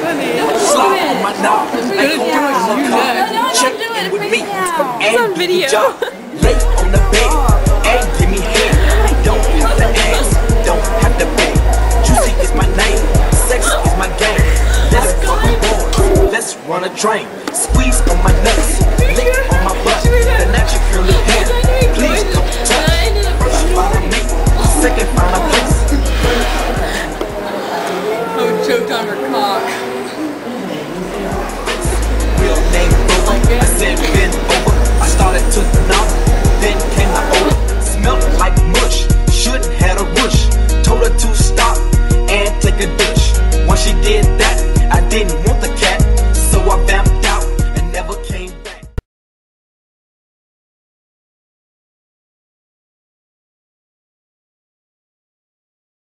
Slob on my knob. I go on my car. Check in with me. And do the job. Lay on the bed. And give me head. Don't have to ask. Don't have to beg. Juicy is my name. Sex is my game. Let's fuck on board. Let's run a train. Squeeze on my nuts. Lick on my butt. The natural curly hair. Please don't touch. First follow me. Second find a place. Oh, choked on her cock.